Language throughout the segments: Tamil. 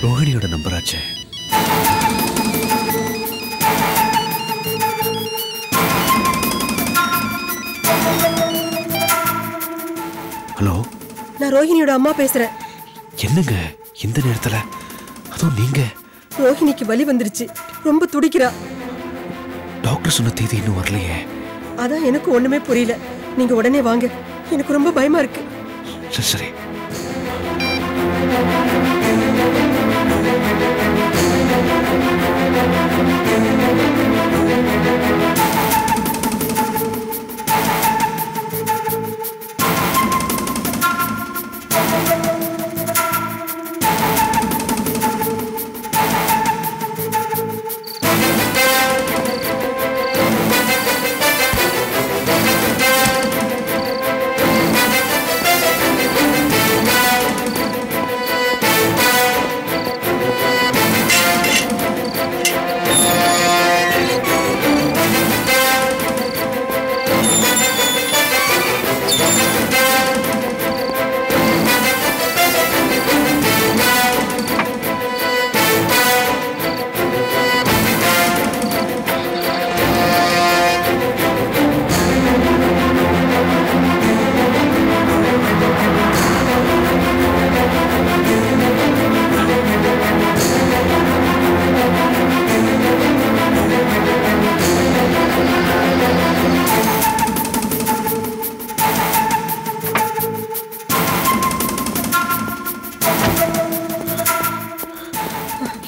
ரோஹிணியோட நம்பர் ஆச்சே. ஹலோ, நான் ரோஹிணியோட அம்மா பேசுறேன். என்னங்க இந்த நேரத்துல? அதுவும் நீங்க? ரோஹிணிக்கு வலி வந்துருச்சு, ரொம்ப துடிக்கிறா. டாக்டர் சொன்ன தேதி இன்னும் வரலையே. அதான் எனக்கு ஒண்ணுமே புரியல. நீங்க உடனே வாங்க, எனக்கு ரொம்ப பயமா இருக்கு. சரி சரி.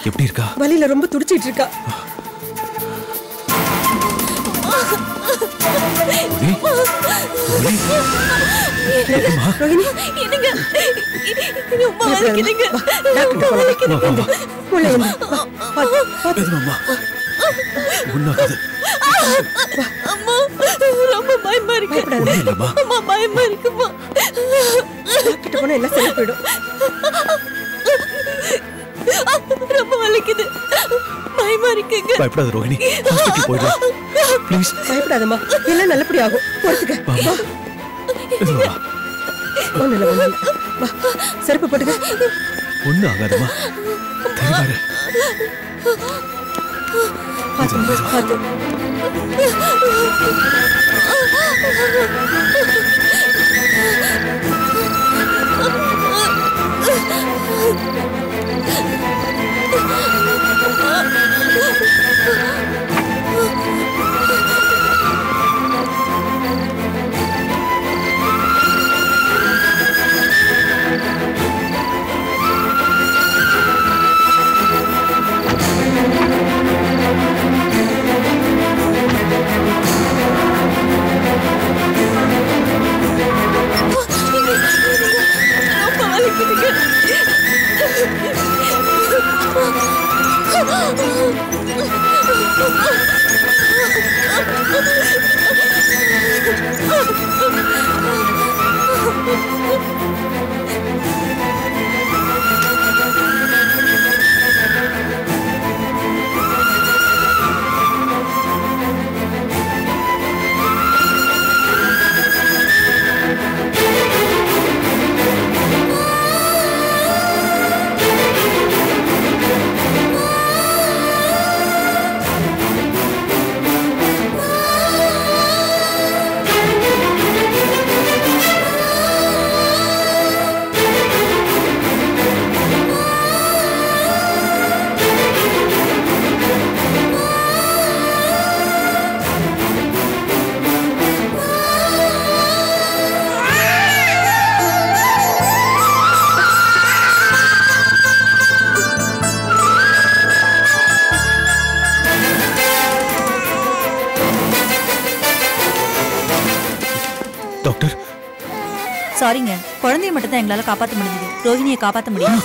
எப்படி இருக்கா? வலியில ரொம்ப துடிச்சிட்டு இருக்கா. ரொம்ப பயமா இருக்கு. பயமா இருக்குமா? கிட்ட போனா எல்லாம் சரி போயிடும். ரொம்ப வலிக்குது, பயமா இருக்குங்க. பயப்படாத ரோஹிணி, ஹாஸ்பிடல் போயிடலாம் ப்ளீஸ். பயப்படாதம்மா, எல்லாம் நல்லபடி ஆகும். பொறுத்துக்க. ஒண்ணு இல்ல, ஒண்ணு இல்ல. வா, செருப்பு போட்டுக்க. ஒண்ணு ஆகாதம்மா, தெரிவாரு. பார்த்து. டாக்டர், சாரிங்க, குழந்தைய மட்டும் தான் எங்களால காப்பாற்ற முடிஞ்சது. ரோஹிணியை காப்பாற்ற முடியும்.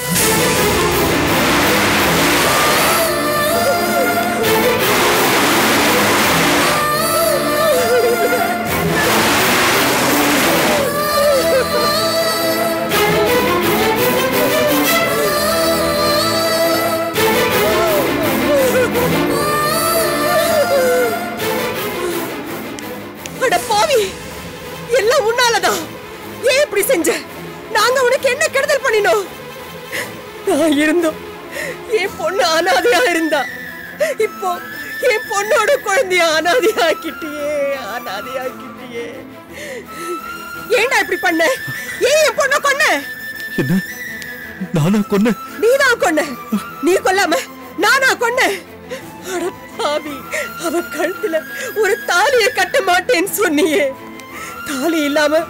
எல்லாம் உன்னாலதான். ஏன் இப்படி செஞ்ச? நாங்க உனக்கு என்ன கெடுதல் பண்ணினோம்? நான் இருந்தோம், என் பொண்ணு அனாதையா இருந்தா, இப்போ என் பொண்ணோட குழந்தைய அனாதையாக்கிட்டியே. ஏண்டா இப்படி பண்ண? ஏன் என் பொண்ண கொன்ன? என்ன? நானா கொன்ன? நீதான் கொன்ன. நீ கொல்லாம நானா கொன்ன? அட பாவி, அவ கழுத்துல ஒரு தாலியை கட்ட மாட்டேன்னு சொன்னியே. தாலி இல்லாம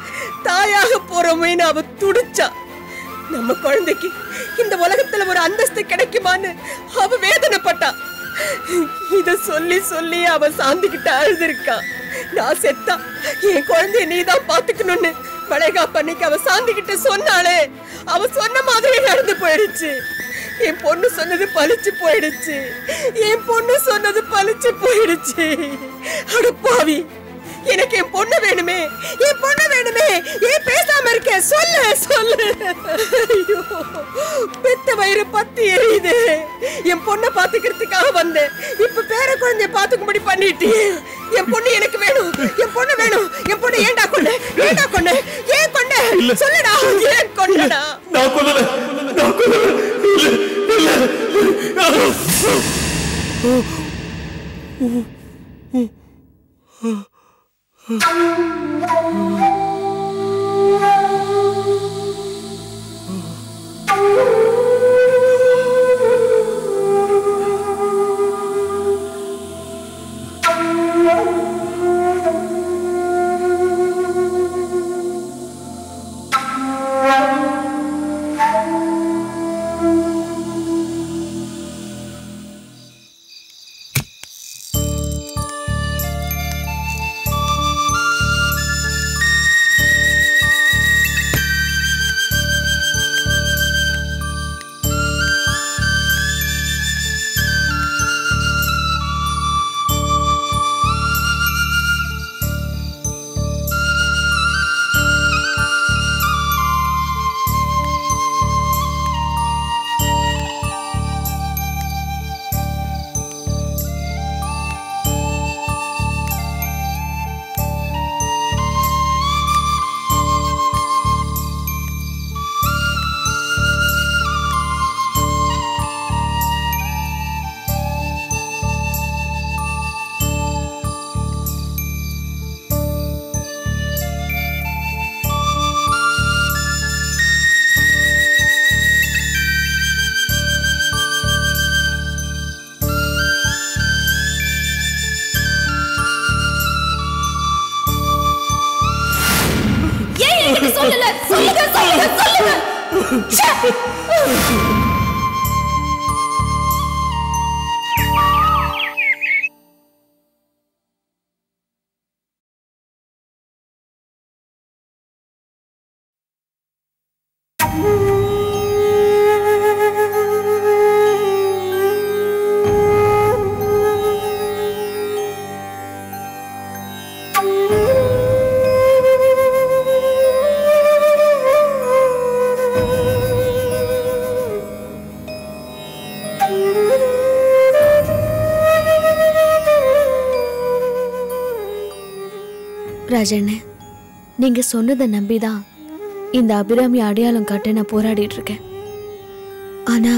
தாயாக போறோமேன்னு அவ துடிச்சா. நம்ம குழந்தைக்கு இந்த உலகத்துல ஒரு அந்தஸ்து கிடைக்குமான்னு அவ வேதனைப்பட்டா. இத சொல்லி சொல்லி அவ சாந்திக்கிட்ட அழுதுருக்கா. நான் செத்தா என் குழந்தைய நீதான் பாத்துக்கணும்னு வளைகாப்பு அன்னைக்கு அவ சாந்திக்கிட்ட சொன்னாலே, அவ சொன்ன மாதிரி நடந்து போயிடுச்சு. என் பொண்ணு சொன்னது பழிச்சு போயிடுச்சு. அட பாவி, எனக்கு என் பொண்ணு வேணுமே. ஏன் பேசாம இருக்க? சொல்லு. ஐயோ, பெத்த வயிறு பத்தி எரியுது. என் பொண்ணை பாத்துக்கிறதுக்காக வந்தேன், இப்ப பேர குழந்தைய பாத்துக்கும்படி பண்ணிட்டியே. என் பொண்ணு எனக்கு வேணும். என் பொண்ணு ஏண்டா கொன்ன? ஏன் கொன்ன? சொல்லுடா, ஏன் கொன்னடா? நான் கொல்லல. ராஜண்ணே, நீங்க சொன்னதை நம்பிதான் இந்த அபிராமி அடையாளம் காட்ட நான் போராடிட்டு இருக்கேன். ஆனா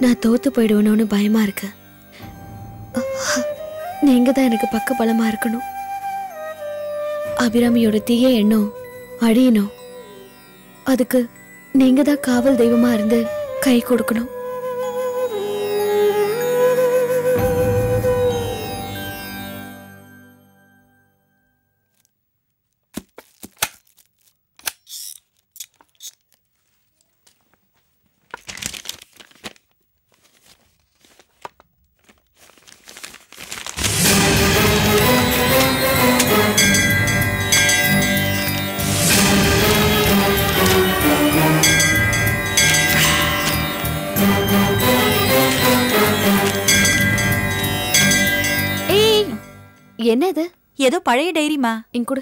நான் தோத்து போயிடுவேணும்னு பயமா இருக்கு. நீங்க தான் எனக்கு பக்க பலமா இருக்கணும். அபிராமியோட தீய எண்ணம் அழியணும். அதுக்கு நீங்க தான் காவல் தெய்வமா இருந்து கை கொடுக்கணும். என்னது? ஏதோ பழைய டைரிமா. இங்கூட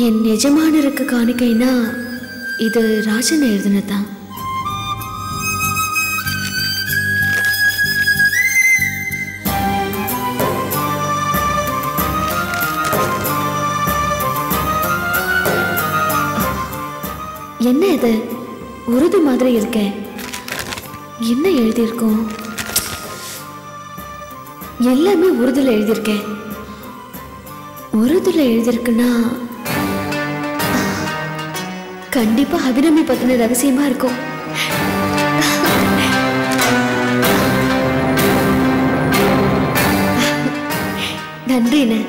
என் எஜமானருக்கு காணிக்கைனா இது ராஜன் எழுதுனதான். என்ன இது உருது மாதிரி இருக்க? என்ன எழுதியிருக்கோம்? எல்லாமே உருதுல எழுதியிருக்கேன். உருதுல எழுதியிருக்குன்னா கண்டிப்பா அபிராமி பத்தின ரகசியமா இருக்கும். நன்றிண்ணே.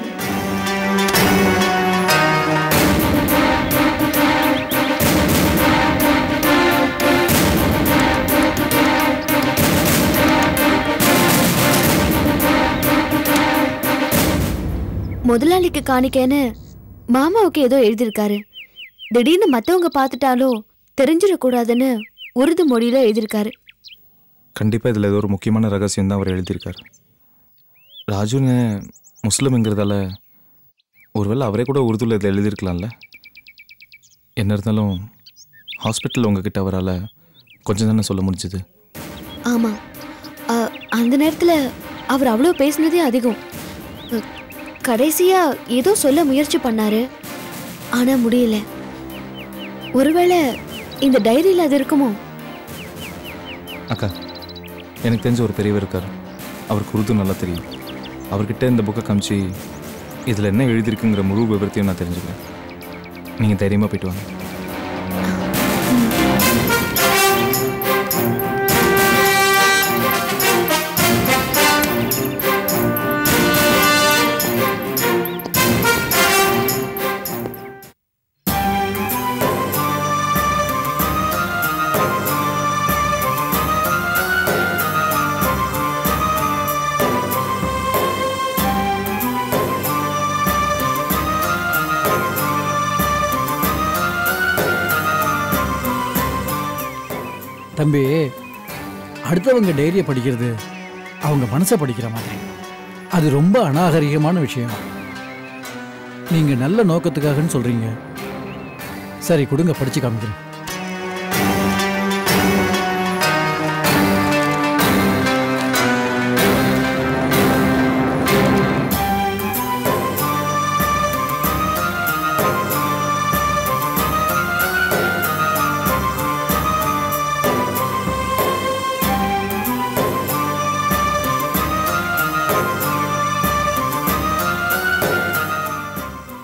முதலாளிக்கு காணிக்கேன்னு மாமாவுக்கு ஏதோ எழுதியிருக்காரு. திடீர்னு மற்றவங்க பார்த்துட்டாலோ தெரிஞ்சிடக்கூடாதுன்னு உருது மொழியில எழுதியிருக்காரு. கண்டிப்பாக இதில் ஏதோ ஒரு முக்கியமான ரகசியம் தான் அவர் எழுதியிருக்காரு. ராஜுன்னு முஸ்லீம்ங்கிறதால ஒருவேளை அவரே கூட உருதுல இதில் எழுதியிருக்கலாம்ல. என்ன இருந்தாலும் ஹாஸ்பிட்டலில் உங்ககிட்ட அவரால் கொஞ்சம் தானே சொல்ல முடிஞ்சுது. ஆமாம், அந்த நேரத்தில் அவர் அவ்வளோ பேசினதே அதிகம். கடைசியா ஏதோ சொல்ல முயற்சி பண்ணாரு, ஆனா முடியல. ஒருவேளை இந்த டைரியில் அது இருக்குமோ? அக்கா, எனக்கு தெரிஞ்ச ஒரு பெரியவர் இருக்கார். அவருக்கு உருது நல்லா தெரியும். அவர்கிட்ட இந்த புக்கை காமிச்சு இதில் என்ன எழுதியிருக்குங்கிற முழு விவரத்தையும் நான் தெரிஞ்சுக்கிறேன். நீங்கள் தைரியமாக போயிட்டு வாங்க. தம்பி, அடுத்தவங்க டைரியை படிக்கிறது அவங்க மனசை படிக்கிற மாதிரி. அது ரொம்ப அநாகரிகமான விஷயம். நீங்கள் நல்ல நோக்கத்துக்காகன்னு சொல்கிறீங்க. சரி கொடுங்க, படித்து காமிக்கிறேன்.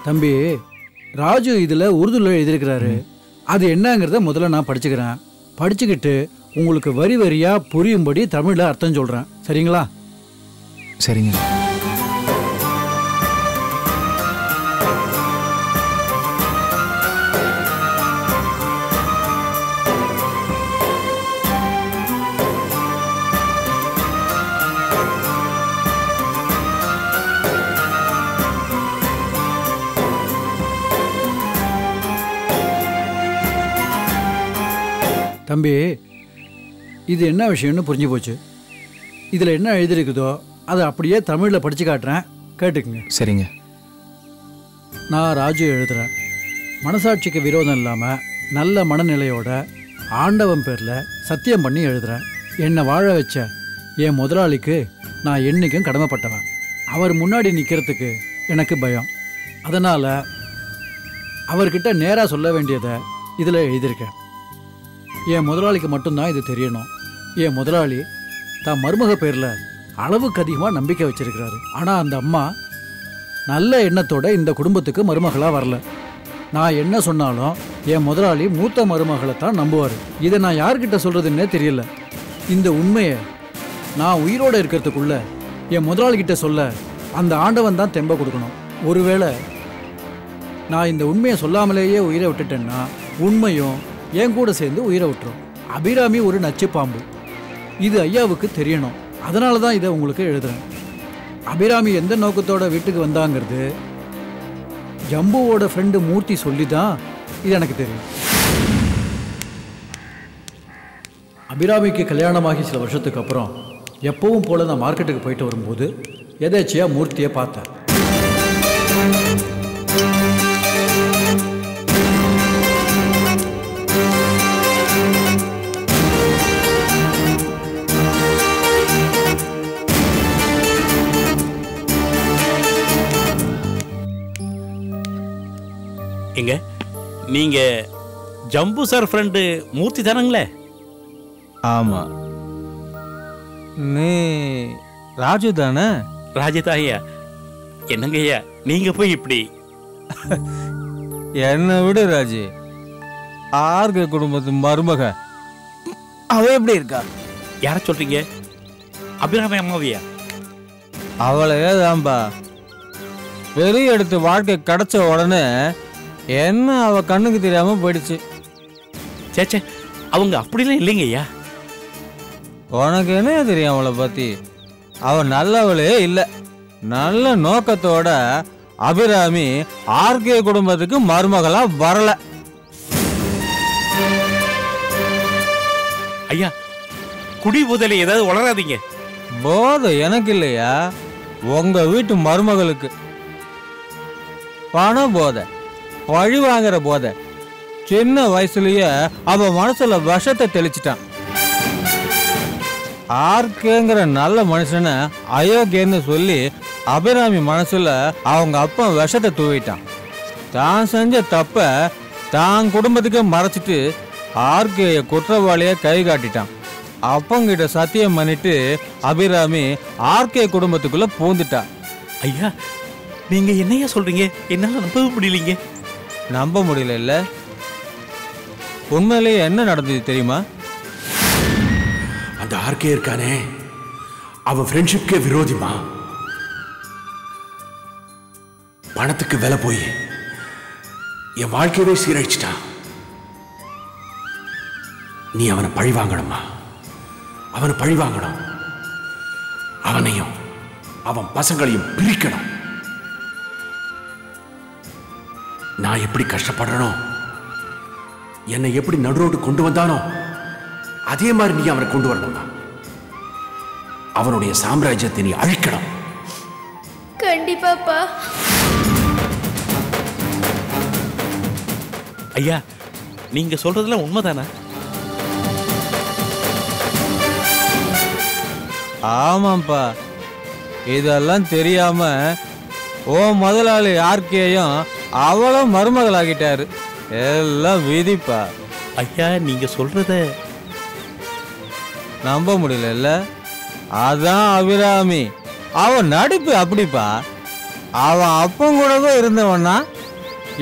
தம்பி, ராஜு இதில் உருதுல எழுதியிருக்கிறாரு. அது என்னங்கிறத முதல்ல நான் படிச்சுக்கிறேன். படிச்சுக்கிட்டு உங்களுக்கு வரி வரியாக புரியும்படி தமிழில் அர்த்தம் சொல்கிறேன். சரிங்களா? சரிங்க. தம்பி, இது என்ன விஷயம்னு புரிஞ்சு போச்சு. இதில் என்ன எழுதியிருக்குதோ அதை அப்படியே தமிழில் படித்து காட்டுறேன், கேட்டுக்குங்க. சரிங்க. நான் ராஜு எழுதுகிறேன். மனசாட்சிக்கு விரோதம் இல்லாமல் நல்ல மனநிலையோட ஆண்டவன் பேரில் சத்தியம் பண்ணி எழுதுகிறேன். என்னை வாழ வச்ச என் முதலாளிக்கு நான் என்றைக்கும் கடமைப்பட்டவன். அவர் முன்னாடி நிற்கிறதுக்கு எனக்கு பயம். அதனால் அவர்கிட்ட நேராக சொல்ல வேண்டியதை இதில் எழுதியிருக்கேன். என் முதலாளிக்கு மட்டும்தான் இது தெரியணும். என் முதலாளி தான் மருமக பேரில் அளவுக்கு அதிகமாக நம்பிக்கை வச்சிருக்கிறாரு. ஆனால் அந்த அம்மா நல்ல எண்ணத்தோட இந்த குடும்பத்துக்கு மருமகளாக வரல. நான் என்ன சொன்னாலும் என் முதலாளி மூத்த மருமகளை தான் நம்புவார். இதை நான் யார்கிட்ட சொல்கிறதுன்னே தெரியல. இந்த உண்மையை நான் உயிரோடு இருக்கிறதுக்குள்ள என் முதலாளிகிட்ட சொல்ல அந்த ஆண்டவன் தான் தெம்ப கொடுக்கணும். ஒருவேளை நான் இந்த உண்மையை சொல்லாமலேயே உயிரை விட்டுட்டேன்னா உண்மையும் என் கூட சேர்ந்து உயிரை விட்டுரும். அபிராமி ஒரு நச்சு பாம்பு. இது ஐயாவுக்கு தெரியணும். அதனால தான் இதை உங்களுக்கு எழுதுறேன். அபிராமி எந்த நோக்கத்தோட வீட்டுக்கு வந்தாங்கிறது ஜம்புவோட ஃப்ரெண்டு மூர்த்தி சொல்லி தான் இது எனக்கு தெரியும். அபிராமிக்கு கல்யாணமாகி சில வருஷத்துக்கு அப்புறம் எப்பவும் போல நான் மார்க்கெட்டுக்கு போயிட்டு வரும்போது எதேச்சியா மூர்த்தியை பார்த்தேன். நீங்க ஜம்பு சார் ஃப்ரெண்டு மூர்த்தி தானங்களே? ஆமா. நீ ராஜு தானே? ராஜதா ஐயா. என்னங்க ஐயா நீங்க போய் இப்படி? என்னை விடு ராஜு. ஆர்கே குடும்பத்து மருமக அவ எப்படி இருக்கா? யார சொல்றீங்க? அபிராமி அம்மாவியா? அவளையே தான்பா. பெரிய எடுத்து வாழ்க்கை கிடைச்ச உடனே என்ன அவ கண்ணுக்கு தெரியாம போயிடுச்சு. சேச்சே, அவங்க அப்படிலாம் இல்லைங்க ஐயா. உனக்கு என்ன தெரியும் அவளை பத்தி? அவ நல்லவளே இல்லை. நல்ல நோக்கத்தோட அபிராமி ஆர்கே குடும்பத்துக்கு மருமகளா வரல. ஐயா, குடி போதலை ஏதாவது வளராதீங்க. போதை எனக்கு இல்லையா, உங்க வீட்டு மருமகளுக்கு. பண போதை, பழி வாங்குற போதை. சின்ன வயசுலயே அவ மனசுல விஷத்தை தெளிச்சிட்டான். ஆர்கேங்கிற நல்ல மனுஷனை அயோக்கியன்னு சொல்லி அபிராமி மனசுல அவங்க அப்பா விஷத்தை தூவிட்டான். தான் செஞ்ச தப்ப தான் குடும்பத்துக்கு மறைச்சிட்டு ஆர்கேய குற்றவாளிய கை காட்டிட்டான். அப்பங்கிட்ட சத்தியம் பண்ணிட்டு அபிராமி ஆர்கே குடும்பத்துக்குள்ள பூந்துட்டா. ஐயா, நீங்க என்னையா சொல்றீங்க? என்னால நம்ப முடியலீங்க. நம்ப முடியல இல்ல? உண்மையிலேயே என்ன நடந்தது தெரியுமா? அந்த ஆர்கே இருக்கானே, அவன் ஃப்ரெண்ட்ஷிப்கே விரோதிமா. பணத்துக்கு விலை போய் என் வாழ்க்கையவே சீரழிச்சிட்டான். நீ அவனை பழி வாங்கணுமா? அவனை பழி வாங்கணும். அவனையும் அவன் பசங்களையும் பிரிக்கணும். நான் எப்படி கஷ்டப்படுறனோ, என்னை எப்படி நடுரோடு கொண்டு வந்தானோ அதே மாதிரி நீ அவனை கொண்டு வரணுமா? அவனுடைய சாம்ராஜ்யத்தை நீ அழிக்கணும். கண்டிப்பாப்பா. ஐயா, நீங்க சொல்றதுல உண்மைதானா? ஆமாப்பா. இதெல்லாம் தெரியாம ஓ முதலாளி ஆர்கேயும் அவளும் மருமகளாகிட்டாரு. எல்லாம் விதிப்பா. ஐயா, நீங்க சொல்றத நம்ப முடியல. அதான் அபிராமி. அவன் நடிப்பு அப்படிப்பா. அவன் அப்பன் கூடவே இருந்தவன்னா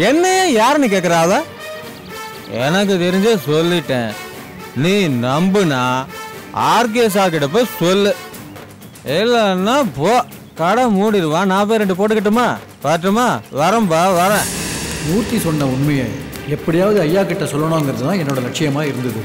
என்னையே யாருன்னு கேட்குறாவ? எனக்கு தெரிஞ்ச சொல்லிட்டேன். நீ நம்புனா ஆர்கே சாக்கிட்ட போய் சொல்லு. இல்லைன்னா போ, கடை மூடிடுவான். நான் போய் 2 போட்டுக்கிட்டுமா? வரட்டுமா? வரேன்பா, வரேன். மூர்த்தி சொன்ன உண்மையை எப்படியாவது ஐயா கிட்ட சொல்லணுங்கிறது தான் என்னோட லட்சியமாக இருந்தது.